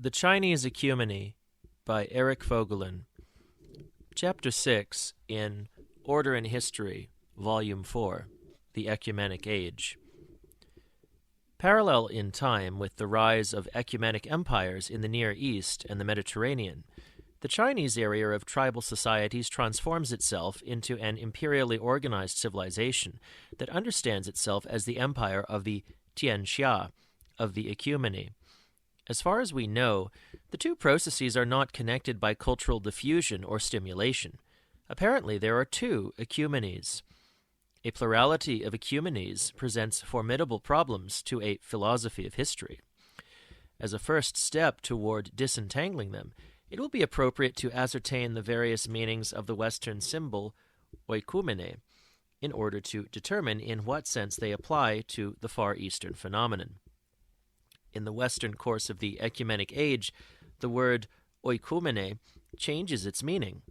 The Chinese Ecumene by Eric Voegelin. Chapter 6 in Order and History, Volume 4, The Ecumenic Age. Parallel in time with the rise of ecumenic empires in the Near East and the Mediterranean, the Chinese area of tribal societies transforms itself into an imperially organized civilization that understands itself as the empire of the tianxia, of the Ecumene. As far as we know, the two processes are not connected by cultural diffusion or stimulation. Apparently, there are two ecumenes. A plurality of ecumenes presents formidable problems to a philosophy of history. As a first step toward disentangling them, it will be appropriate to ascertain the various meanings of the Western symbol oikumene in order to determine in what sense they apply to the Far Eastern phenomenon. In the Western course of the Ecumenic Age, the word oikumene changes its meaning.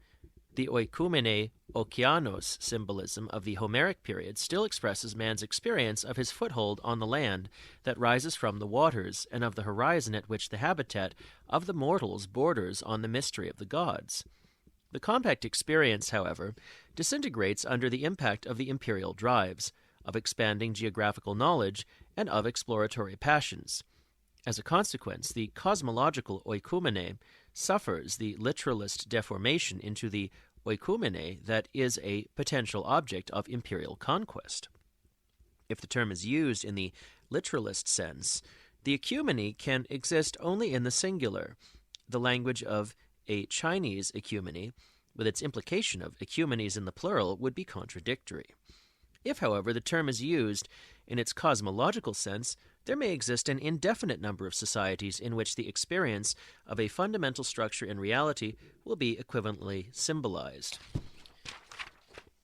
The oikumene okeanos symbolism of the Homeric period still expresses man's experience of his foothold on the land that rises from the waters and of the horizon at which the habitat of the mortals borders on the mystery of the gods. The compact experience, however, disintegrates under the impact of the imperial drives, of expanding geographical knowledge, and of exploratory passions. As a consequence, the cosmological oikumene suffers the literalist deformation into the oikumene that is a potential object of imperial conquest. If the term is used in the literalist sense, the ecumene can exist only in the singular. The language of a Chinese ecumene, with its implication of ecumenes in the plural, would be contradictory. If, however, the term is used in its cosmological sense, there may exist an indefinite number of societies in which the experience of a fundamental structure in reality will be equivalently symbolized.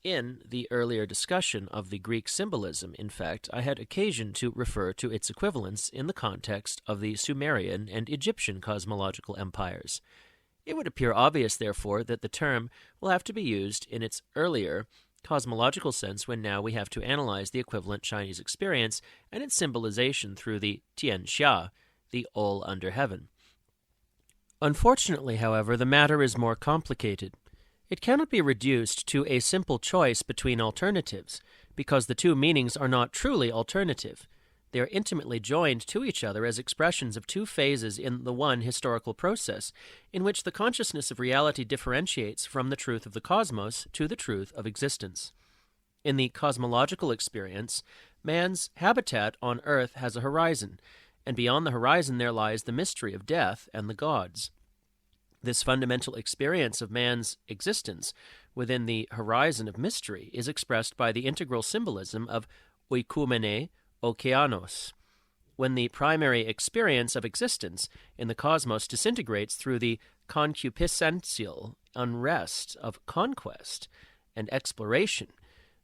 In the earlier discussion of the Greek symbolism, in fact, I had occasion to refer to its equivalence in the context of the Sumerian and Egyptian cosmological empires. It would appear obvious, therefore, that the term will have to be used in its earlier cosmological sense when now we have to analyze the equivalent Chinese experience and its symbolization through the tianxia, the all under heaven. Unfortunately, however, the matter is more complicated. It cannot be reduced to a simple choice between alternatives, because the two meanings are not truly alternative. They are intimately joined to each other as expressions of two phases in the one historical process, in which the consciousness of reality differentiates from the truth of the cosmos to the truth of existence. In the cosmological experience, man's habitat on earth has a horizon, and beyond the horizon there lies the mystery of death and the gods. This fundamental experience of man's existence within the horizon of mystery is expressed by the integral symbolism of oikumene okeanos. When the primary experience of existence in the cosmos disintegrates through the concupiscential unrest of conquest and exploration,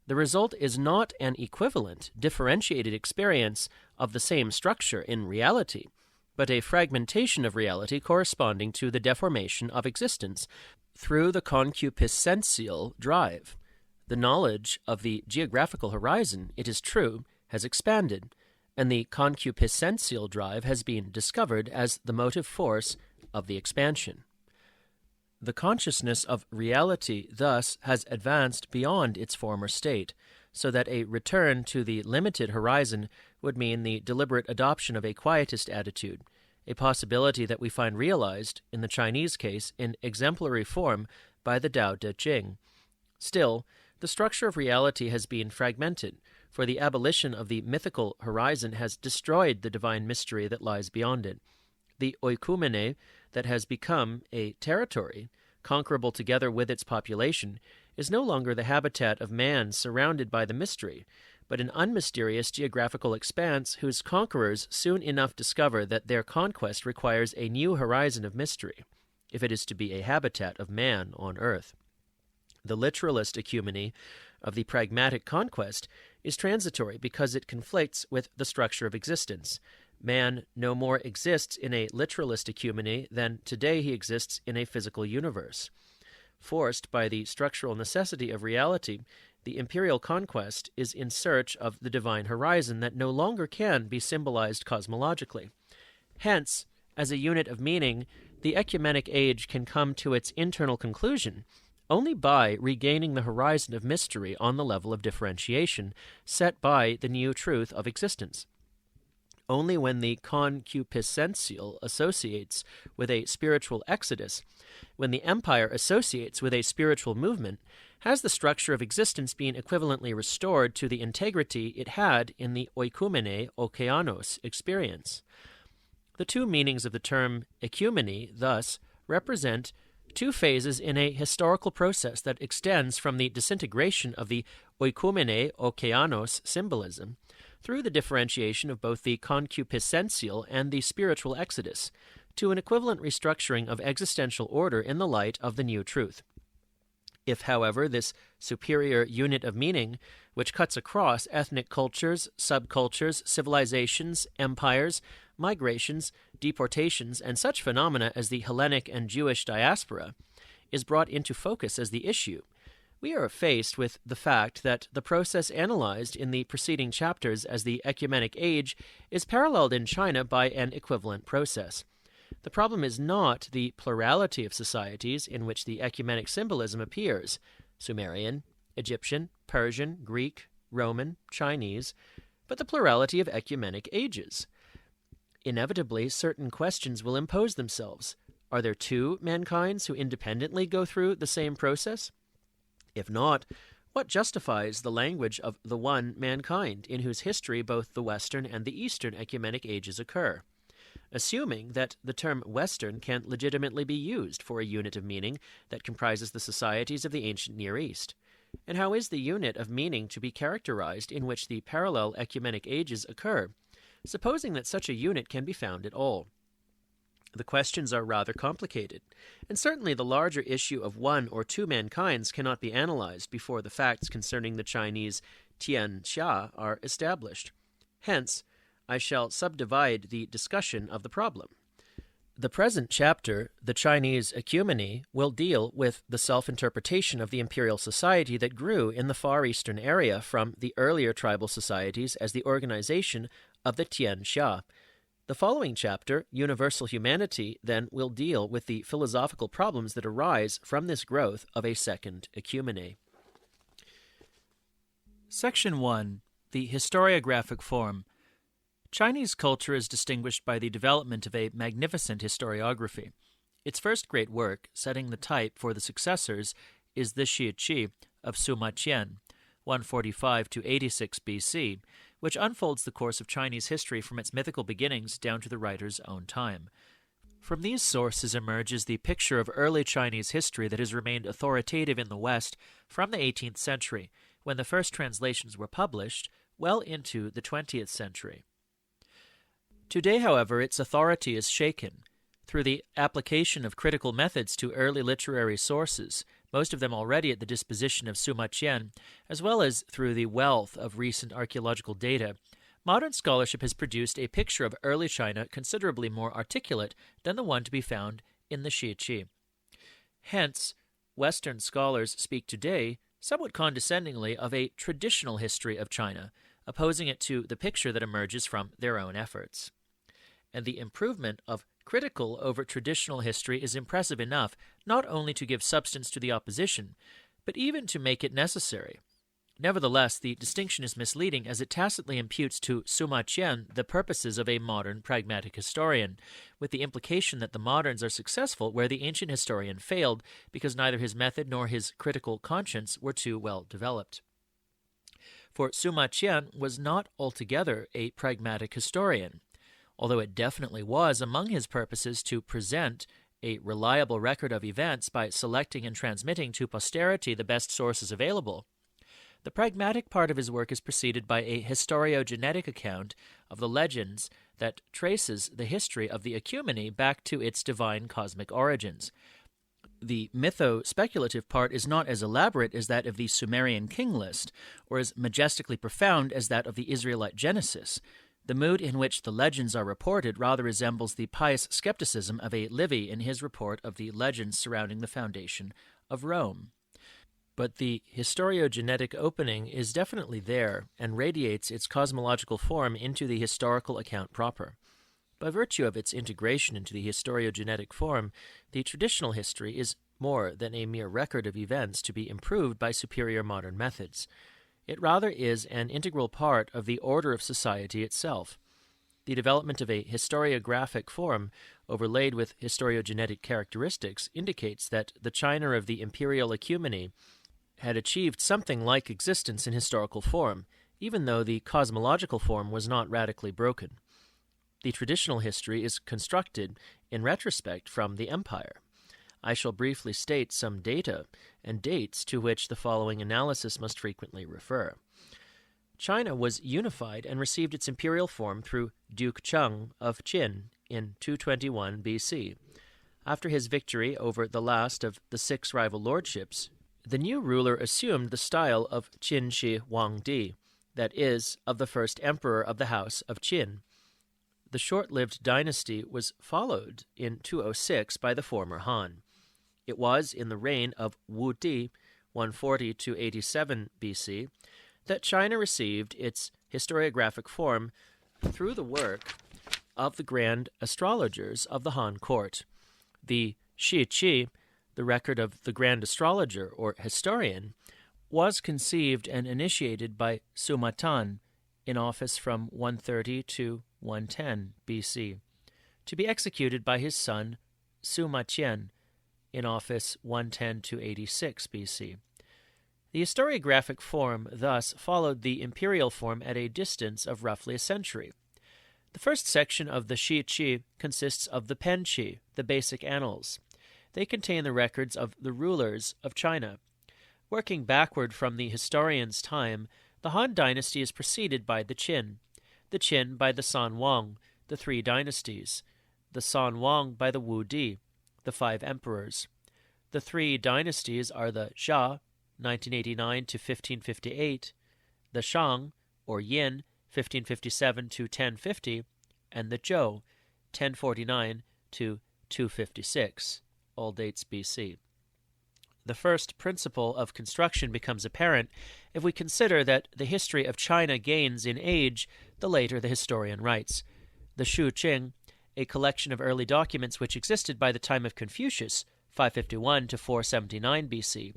the result is not an equivalent, differentiated experience of the same structure in reality, but a fragmentation of reality corresponding to the deformation of existence through the concupiscential drive. The knowledge of the geographical horizon, it is true, has expanded, and the concupiscential drive has been discovered as the motive force of the expansion. The consciousness of reality thus has advanced beyond its former state, so that a return to the limited horizon would mean the deliberate adoption of a quietist attitude, a possibility that we find realized, in the Chinese case, in exemplary form by the Tao Te Ching. Still, the structure of reality has been fragmented, for the abolition of the mythical horizon has destroyed the divine mystery that lies beyond it. The oikumene that has become a territory, conquerable together with its population, is no longer the habitat of man surrounded by the mystery, but an unmysterious geographical expanse whose conquerors soon enough discover that their conquest requires a new horizon of mystery, if it is to be a habitat of man on earth. The literalist ecumene of the pragmatic conquest is transitory because it conflicts with the structure of existence. Man no more exists in a literalist ecumene than today he exists in a physical universe. Forced by the structural necessity of reality, the imperial conquest is in search of the divine horizon that no longer can be symbolized cosmologically. Hence, As a unit of meaning, the ecumenic age can come to its internal conclusion only by regaining the horizon of mystery on the level of differentiation set by the new truth of existence. Only when the concupiscential associates with a spiritual exodus, when the empire associates with a spiritual movement, has the structure of existence been equivalently restored to the integrity it had in the Ecumene Okeanos experience. The two meanings of the term ecumene, thus, represent two phases in a historical process that extends from the disintegration of the Ecumene Okeanos symbolism through the differentiation of both the concupiscential and the spiritual exodus to an equivalent restructuring of existential order in the light of the new truth. If, however, this superior unit of meaning, which cuts across ethnic cultures, subcultures, civilizations, empires, migrations, deportations, and such phenomena as the Hellenic and Jewish diaspora, is brought into focus as the issue, we are faced with the fact that the process analyzed in the preceding chapters as the ecumenic age is paralleled in China by an equivalent process. The problem is not the plurality of societies in which the ecumenic symbolism appears, Sumerian, Egyptian, Persian, Greek, Roman, Chinese, but the plurality of ecumenic ages. Inevitably, certain questions will impose themselves. Are there two mankinds who independently go through the same process? If not, what justifies the language of the one mankind, in whose history both the Western and the Eastern ecumenic ages occur? Assuming that the term Western can legitimately be used for a unit of meaning that comprises the societies of the ancient Near East. And how is the unit of meaning to be characterized in which the parallel ecumenic ages occur, supposing that such a unit can be found at all? The questions are rather complicated, and certainly the larger issue of one or two mankinds cannot be analyzed before the facts concerning the Chinese tianxia are established. Hence, I shall subdivide the discussion of the problem. The present chapter, The Chinese Ecumene, will deal with the self-interpretation of the imperial society that grew in the Far Eastern area from the earlier tribal societies as the organization of the tianxia. The following chapter, Universal Humanity, then will deal with the philosophical problems that arise from this growth of a second ecumene. Section 1. The Historiographic Form. Chinese culture is distinguished by the development of a magnificent historiography. Its first great work, setting the type for the successors, is the Shi of Sima Qian, 145 to 86 BC, which unfolds the course of Chinese history from its mythical beginnings down to the writer's own time. From these sources emerges the picture of early Chinese history that has remained authoritative in the West from the 18th century, when the first translations were published, well into the 20th century. Today, however, its authority is shaken. Through the application of critical methods to early literary sources, most of them already at the disposition of Sima Qian, as well as through the wealth of recent archaeological data, modern scholarship has produced a picture of early China considerably more articulate than the one to be found in the Shi. Hence, Western scholars speak today, somewhat condescendingly, of a traditional history of China, opposing it to the picture that emerges from their own efforts. And the improvement of critical over traditional history is impressive enough not only to give substance to the opposition, but even to make it necessary. Nevertheless, the distinction is misleading as it tacitly imputes to Sima Qian the purposes of a modern pragmatic historian, with the implication that the moderns are successful where the ancient historian failed because neither his method nor his critical conscience were too well developed. For Sima Qian was not altogether a pragmatic historian, although it definitely was among his purposes to present a reliable record of events by selecting and transmitting to posterity the best sources available. The pragmatic part of his work is preceded by a historiogenetic account of the legends that traces the history of the Ecumene back to its divine cosmic origins. The mytho-speculative part is not as elaborate as that of the Sumerian king list, or as majestically profound as that of the Israelite Genesis. The mood in which the legends are reported rather resembles the pious skepticism of a Livy in his report of the legends surrounding the foundation of Rome. But the historiogenetic opening is definitely there and radiates its cosmological form into the historical account proper. By virtue of its integration into the historiogenetic form, the traditional history is more than a mere record of events to be improved by superior modern methods. It rather is an integral part of the order of society itself. The development of a historiographic form overlaid with historiogenetic characteristics indicates that the China of the imperial Ecumene had achieved something like existence in historical form, even though the cosmological form was not radically broken. The traditional history is constructed, in retrospect, from the empire. I shall briefly state some data and dates to which the following analysis must frequently refer. China was unified and received its imperial form through Duke Cheng of Qin in 221 BC. After his victory over the last of the 6 rival lordships, the new ruler assumed the style of Qin Shi Huangdi, that is, of the first emperor of the house of Qin. The short-lived dynasty was followed in 206 by the former Han. It was in the reign of Wu Di, 140 to 87 BC, that China received its historiographic form through the work of the grand astrologers of the Han court. The Shi Qi, the record of the grand astrologer or historian, was conceived and initiated by Suma Tan in office from 130 to 110 BC, to be executed by his son Suma Qian in office 110 to 86 BC. The historiographic form thus followed the imperial form at a distance of roughly a century. The first section of the Shi Qi consists of the Pen Qi, the basic annals. They contain the records of the rulers of China. Working backward from the historian's time, the Han dynasty is preceded by the Qin by the San Wang, the 3 dynasties, the San Wang by the Wu Di, the 5 emperors. The 3 dynasties are the Xia, 1989 to 1558, the Shang, or Yin, 1557 to 1050, and the Zhou, 1049 to 256, all dates BC. The first principle of construction becomes apparent if we consider that the history of China gains in age the later the historian writes. The Shu Qing, a collection of early documents which existed by the time of Confucius, 551 to 479 BC,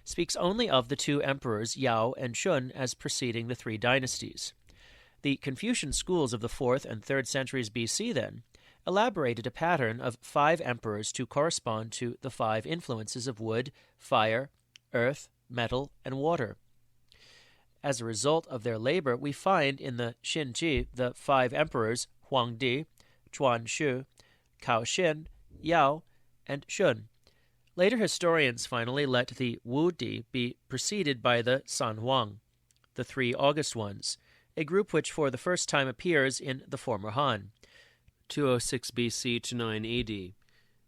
speaks only of the 2 emperors Yao and Shun as preceding the 3 dynasties. The Confucian schools of the 4th and 3rd centuries BC, then, elaborated a pattern of 5 emperors to correspond to the 5 influences of wood, fire, earth, metal, and water. As a result of their labor, we find in the Xinji the 5 emperors Huangdi, Chuanshu, Kaoxin, Yao, and Shun. Later historians finally let the Wu Di be preceded by the San Huang, the 3 august ones, a group which for the first time appears in the former Han, 206 BC to 9 AD.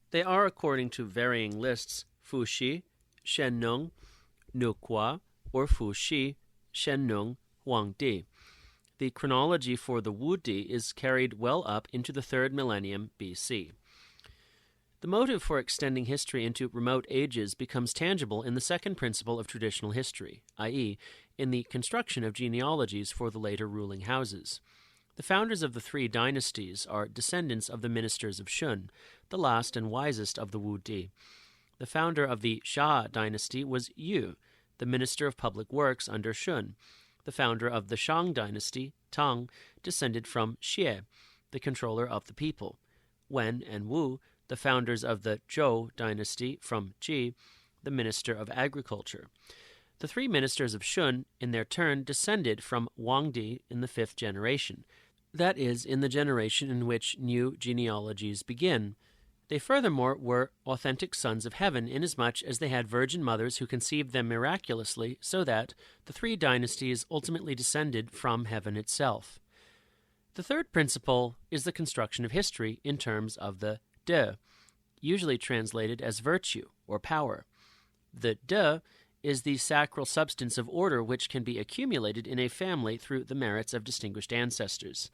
They are, according to varying lists, Fuxi, Shennong, Nukua, or Fuxi, Shennong, Huangdi. The chronology for the Wu Di is carried well up into the 3rd millennium BC. The motive for extending history into remote ages becomes tangible in the second principle of traditional history, i.e., in the construction of genealogies for the later ruling houses. The founders of the 3 dynasties are descendants of the ministers of Shun, the last and wisest of the Wu Di. The founder of the Xia dynasty was Yu, the minister of public works under Shun. The founder of the Shang dynasty, Tang, descended from Xie, the controller of the people. Wen and Wu, the founders of the Zhou dynasty, from Ji, the minister of agriculture. The 3 ministers of Shun, in their turn, descended from Huangdi in the 5th generation, that is, in the generation in which new genealogies begin. They furthermore were authentic sons of heaven, inasmuch as they had virgin mothers who conceived them miraculously, so that the 3 dynasties ultimately descended from heaven itself. The third principle is the construction of history in terms of the de, usually translated as virtue or power. The de is the sacral substance of order which can be accumulated in a family through the merits of distinguished ancestors.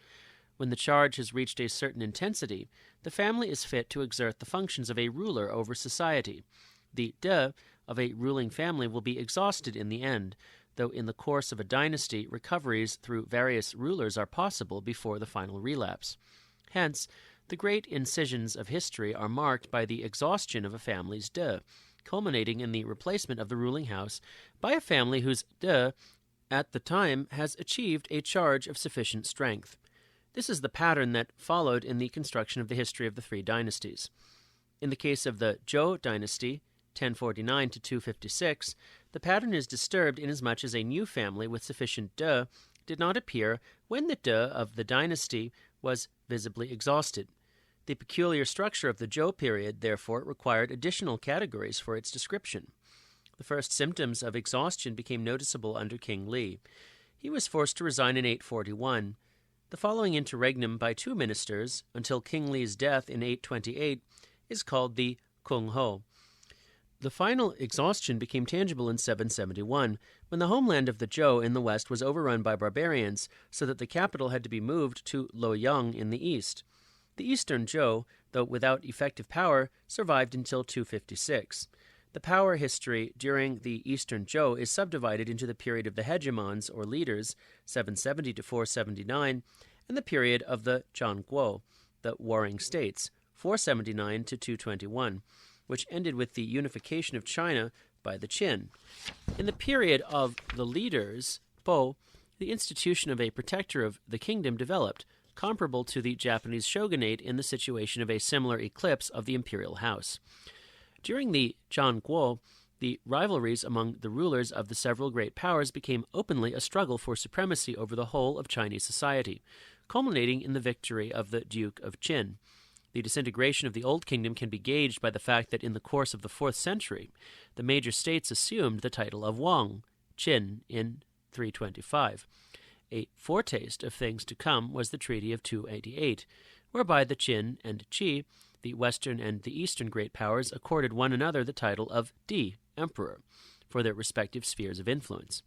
When the charge has reached a certain intensity, the family is fit to exert the functions of a ruler over society. The de of a ruling family will be exhausted in the end, though in the course of a dynasty recoveries through various rulers are possible before the final relapse. Hence, the great incisions of history are marked by the exhaustion of a family's de, culminating in the replacement of the ruling house by a family whose de, at the time, has achieved a charge of sufficient strength. This is the pattern that followed in the construction of the history of the three dynasties. In the case of the Zhou dynasty, 1049 to 256, the pattern is disturbed inasmuch as a new family with sufficient de did not appear when the de of the dynasty was visibly exhausted. The peculiar structure of the Zhou period, therefore, required additional categories for its description. The first symptoms of exhaustion became noticeable under King Li. He was forced to resign in 841. The following interregnum by two ministers, until King Li's death in 828, is called the Kung Ho. The final exhaustion became tangible in 771, when the homeland of the Zhou in the west was overrun by barbarians, so that the capital had to be moved to Luoyang in the east. The eastern Zhou, though without effective power, survived until 256. The power history during the eastern Zhou is subdivided into the period of the hegemons, or leaders, 770 to 479, and the period of the Zhangguo, the warring states, 479 to 221, which ended with the unification of China by the Qin. In the period of the leaders, Po, the institution of a protector of the kingdom developed, comparable to the Japanese shogunate in the situation of a similar eclipse of the imperial house. During the Zhangguo, the rivalries among the rulers of the several great powers became openly a struggle for supremacy over the whole of Chinese society, culminating in the victory of the Duke of Qin. The disintegration of the Old Kingdom can be gauged by the fact that in the course of the 4th century, the major states assumed the title of Wang, Qin, in 325. A foretaste of things to come was the Treaty of 288, whereby the Qin and Qi, the Western and the Eastern great powers, accorded one another the title of Di, Emperor, for their respective spheres of influence.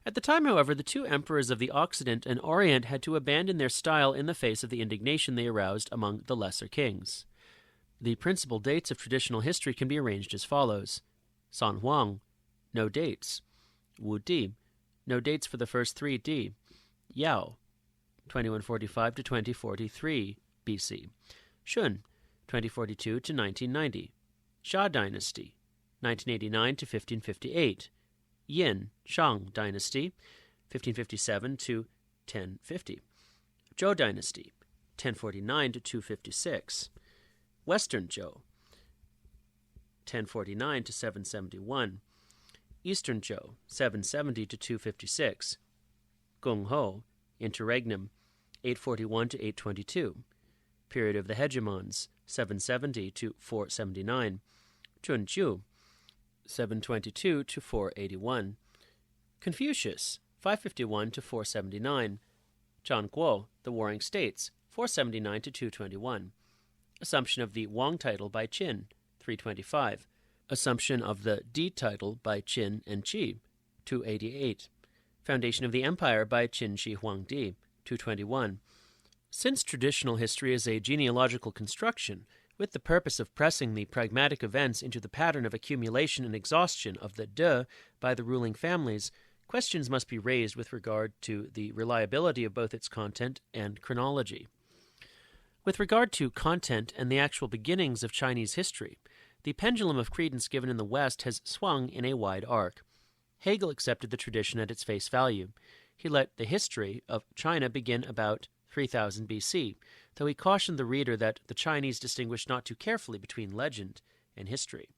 At the time, however, the two emperors of the Occident and Orient had to abandon their style in the face of the indignation they aroused among the lesser kings. The principal dates of traditional history can be arranged as follows. San Huang, no dates. Wu Di, no dates for the first 3 Di. Yao, 2145 to 2043 BC. Shun, 2042 to 1990. Xia Dynasty, 1989 to 1558. Yin, Shang Dynasty, 1557 to 1050. Zhou Dynasty, 1049 to 256. Western Zhou, 1049 to 771. Eastern Zhou, 770 to 256. Gong Ho, Interregnum, 841 to 822. Period of the Hegemons, 770 to 479. Chunju, 722 to 481. Confucius, 551 to 479. Zhangguo, the Warring States, 479 to 221. Assumption of the Wang title by Qin, 325. Assumption of the Di title by Qin and Qi, 288. Foundation of the Empire by Qin Shi Huangdi, 221. Since traditional history is a genealogical construction, with the purpose of pressing the pragmatic events into the pattern of accumulation and exhaustion of the de by the ruling families, questions must be raised with regard to the reliability of both its content and chronology. With regard to content and the actual beginnings of Chinese history, the pendulum of credence given in the West has swung in a wide arc. Hegel accepted the tradition at its face value. He let the history of China begin about 3000 BC, though he cautioned the reader that the Chinese distinguished not too carefully between legend and history.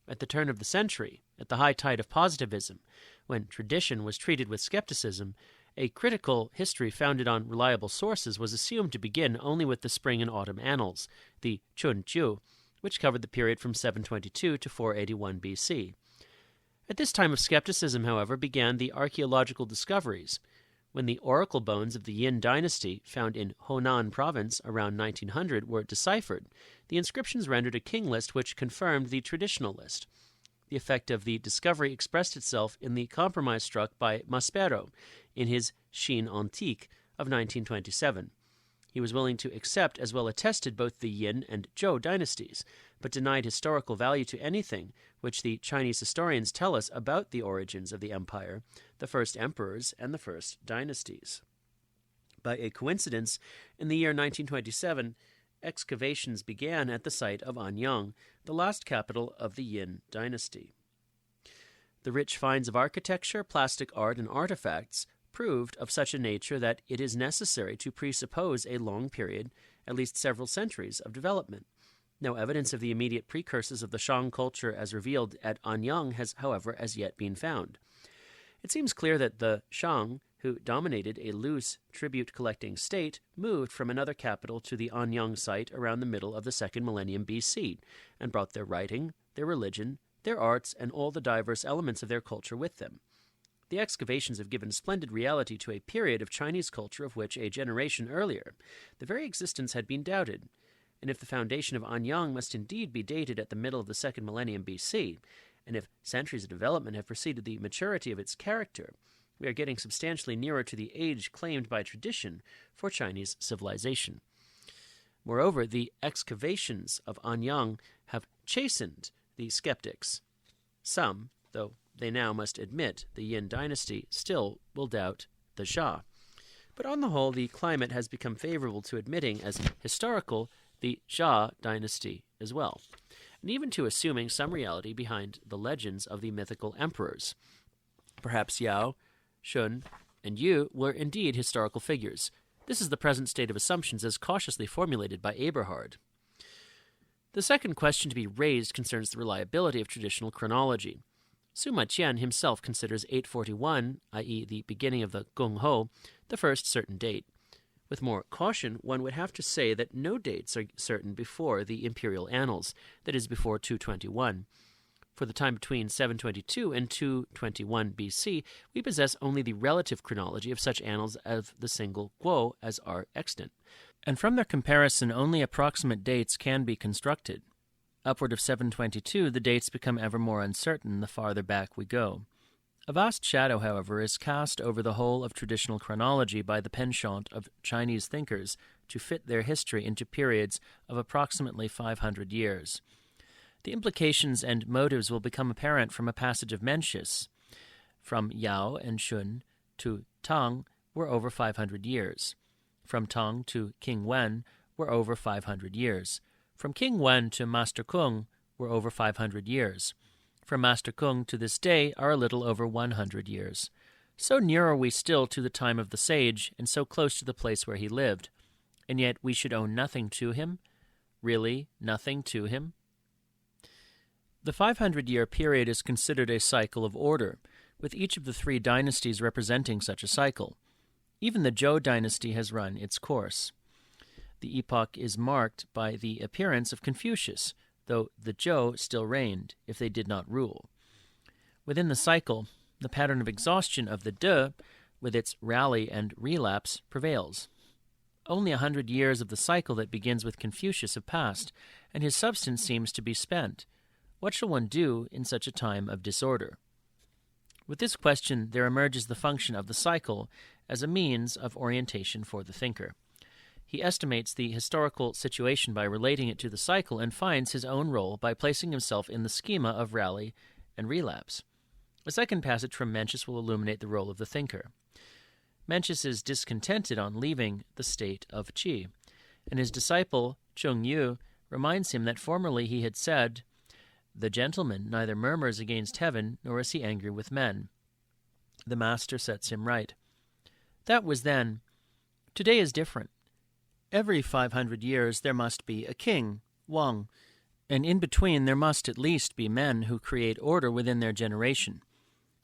At the turn of the century, at the high tide of positivism, when tradition was treated with skepticism, a critical history founded on reliable sources was assumed to begin only with the spring and autumn annals, the Chunju, which covered the period from 722 to 481 BC. At this time of skepticism, however, began the archaeological discoveries. When the oracle bones of the Yin dynasty, found in Honan province around 1900, were deciphered, the inscriptions rendered a king list which confirmed the traditional list. The effect of the discovery expressed itself in the compromise struck by Maspero in his Chine Antique of 1927. He was willing to accept as well attested both the Yin and Zhou dynasties, but denied historical value to anything which the Chinese historians tell us about the origins of the empire, the first emperors, and the first dynasties. By a coincidence, in the year 1927, excavations began at the site of Anyang, the last capital of the Yin dynasty. The rich finds of architecture, plastic art, and artifacts proved of such a nature that it is necessary to presuppose a long period, at least several centuries, of development. No evidence of the immediate precursors of the Shang culture as revealed at Anyang has, however, as yet been found. It seems clear that the Shang, who dominated a loose tribute-collecting state, moved from another capital to the Anyang site around the middle of the 2nd millennium BC, and brought their writing, their religion, their arts, and all the diverse elements of their culture with them. The excavations have given splendid reality to a period of Chinese culture of which, a generation earlier, the very existence had been doubted. And if the foundation of Anyang must indeed be dated at the middle of the 2nd millennium BC, and if centuries of development have preceded the maturity of its character, we are getting substantially nearer to the age claimed by tradition for Chinese civilization. Moreover, the excavations of Anyang have chastened the skeptics. Some, though they now must admit the Yin dynasty, still will doubt the Xia. But on the whole, the climate has become favorable to admitting as historical the Xia dynasty as well, and even to assuming some reality behind the legends of the mythical emperors. Perhaps Yao, Shun, and Yu were indeed historical figures. This is the present state of assumptions as cautiously formulated by Eberhard. The second question to be raised concerns the reliability of traditional chronology. Sima Qian himself considers 841, i.e. the beginning of the Gong Ho, the first certain date. With more caution, one would have to say that no dates are certain before the imperial annals, that is, before 221. For the time between 722 and 221 BC, we possess only the relative chronology of such annals of the single Guo as are extant, and from their comparison only approximate dates can be constructed. Upward of 722, the dates become ever more uncertain the farther back we go. A vast shadow, however, is cast over the whole of traditional chronology by the penchant of Chinese thinkers to fit their history into periods of approximately 500 years. The implications and motives will become apparent from a passage of Mencius. From Yao and Shun to Tang were over 500 years. From Tang to King Wen were over 500 years. From King Wen to Master Kung were over 500 years. From Master Kung to this day are a little over 100 years. So near are we still to the time of the sage, and so close to the place where he lived. And yet we should owe nothing to him? Really, nothing to him? The 500-year period is considered a cycle of order, with each of the three dynasties representing such a cycle. Even the Zhou dynasty has run its course. The epoch is marked by the appearance of Confucius, though the Zhou still reigned, if they did not rule. Within the cycle, the pattern of exhaustion of the De, with its rally and relapse, prevails. Only 100 years of the cycle that begins with Confucius have passed, and his substance seems to be spent. What shall one do in such a time of disorder? With this question, there emerges the function of the cycle as a means of orientation for the thinker. He estimates the historical situation by relating it to the cycle and finds his own role by placing himself in the schema of rally and relapse. A second passage from Mencius will illuminate the role of the thinker. Mencius is discontented on leaving the state of Qi, and his disciple Chung Yu reminds him that formerly he had said, "The gentleman neither murmurs against heaven, nor is he angry with men." The master sets him right. That was then. Today is different. Every 500 years there must be a king, Wang, and in between there must at least be men who create order within their generation.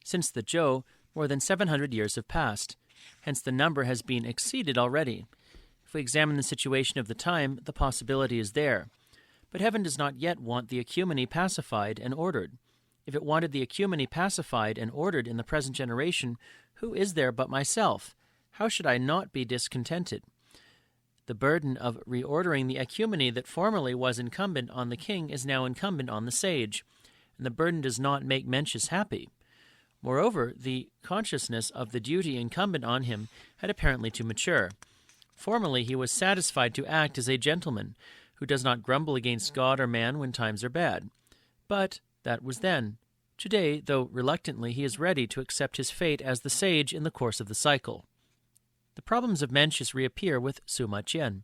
Since the Zhou, more than 700 years have passed, hence the number has been exceeded already. If we examine the situation of the time, the possibility is there. But heaven does not yet want the Ecumene pacified and ordered. If it wanted the Ecumene pacified and ordered in the present generation, who is there but myself? How should I not be discontented? The burden of reordering the Ecumene that formerly was incumbent on the king is now incumbent on the sage, and the burden does not make Mencius happy. Moreover, the consciousness of the duty incumbent on him had apparently to mature. Formerly he was satisfied to act as a gentleman, who does not grumble against God or man when times are bad. But that was then. Today, though reluctantly, he is ready to accept his fate as the sage in the course of the cycle. The problems of Mencius reappear with Sima Qian.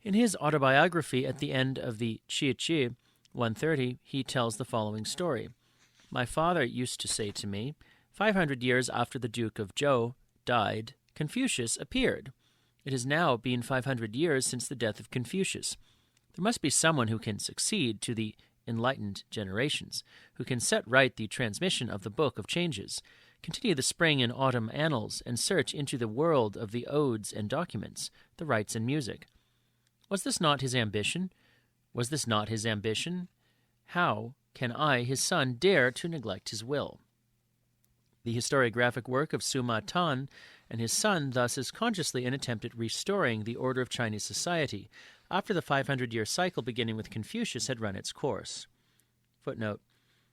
In his autobiography at the end of the Qi 130, he tells the following story. My father used to say to me, 500 years after the Duke of Zhou died, Confucius appeared. It has now been 500 years since the death of Confucius. There must be someone who can succeed to the enlightened generations, who can set right the transmission of the Book of Changes, continue the spring and autumn annals, and search into the world of the odes and documents, the rites and music. Was this not his ambition? Was this not his ambition? How can I, his son, dare to neglect his will? The historiographic work of Sima Tan and his son thus is consciously an attempt at restoring the order of Chinese society after the 500-year cycle beginning with Confucius had run its course. Footnote: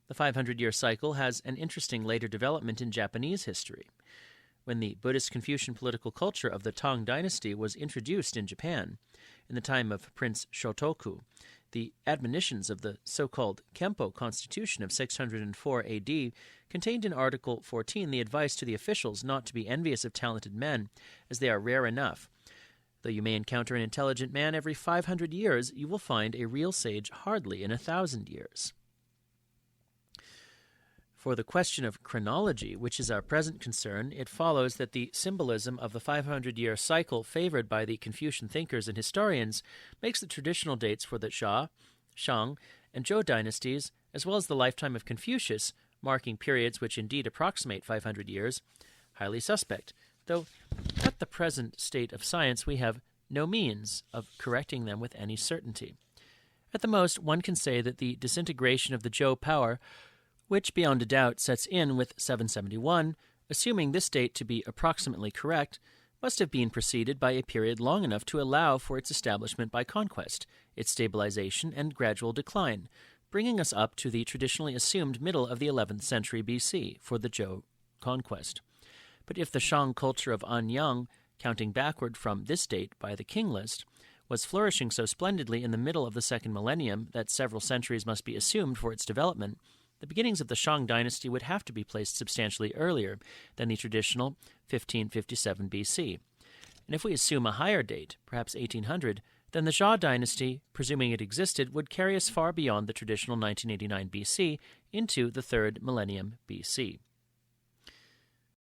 the 500-year cycle has an interesting later development in Japanese history. When the Buddhist Confucian political culture of the Tang dynasty was introduced in Japan, in the time of Prince Shotoku, the admonitions of the so-called Kempo Constitution of 604 AD contained in Article 14 the advice to the officials not to be envious of talented men, as they are rare enough. Though you may encounter an intelligent man every 500 years, you will find a real sage hardly in 1,000 years. For the question of chronology, which is our present concern, it follows that the symbolism of the 500-year cycle favored by the Confucian thinkers and historians makes the traditional dates for the Xia, Shang, and Zhou dynasties, as well as the lifetime of Confucius, marking periods which indeed approximate 500 years, highly suspect, though at the present state of science we have no means of correcting them with any certainty. At the most, one can say that the disintegration of the Zhou power, which beyond a doubt sets in with 771, assuming this date to be approximately correct, must have been preceded by a period long enough to allow for its establishment by conquest, its stabilization and gradual decline, bringing us up to the traditionally assumed middle of the 11th century BC for the Zhou conquest. But if the Shang culture of Anyang, counting backward from this date by the king list, was flourishing so splendidly in the middle of the second millennium that several centuries must be assumed for its development, the beginnings of the Shang dynasty would have to be placed substantially earlier than the traditional 1557 BC. And if we assume a higher date, perhaps 1800, then the Xia dynasty, presuming it existed, would carry us far beyond the traditional 1989 BC into the third millennium BC.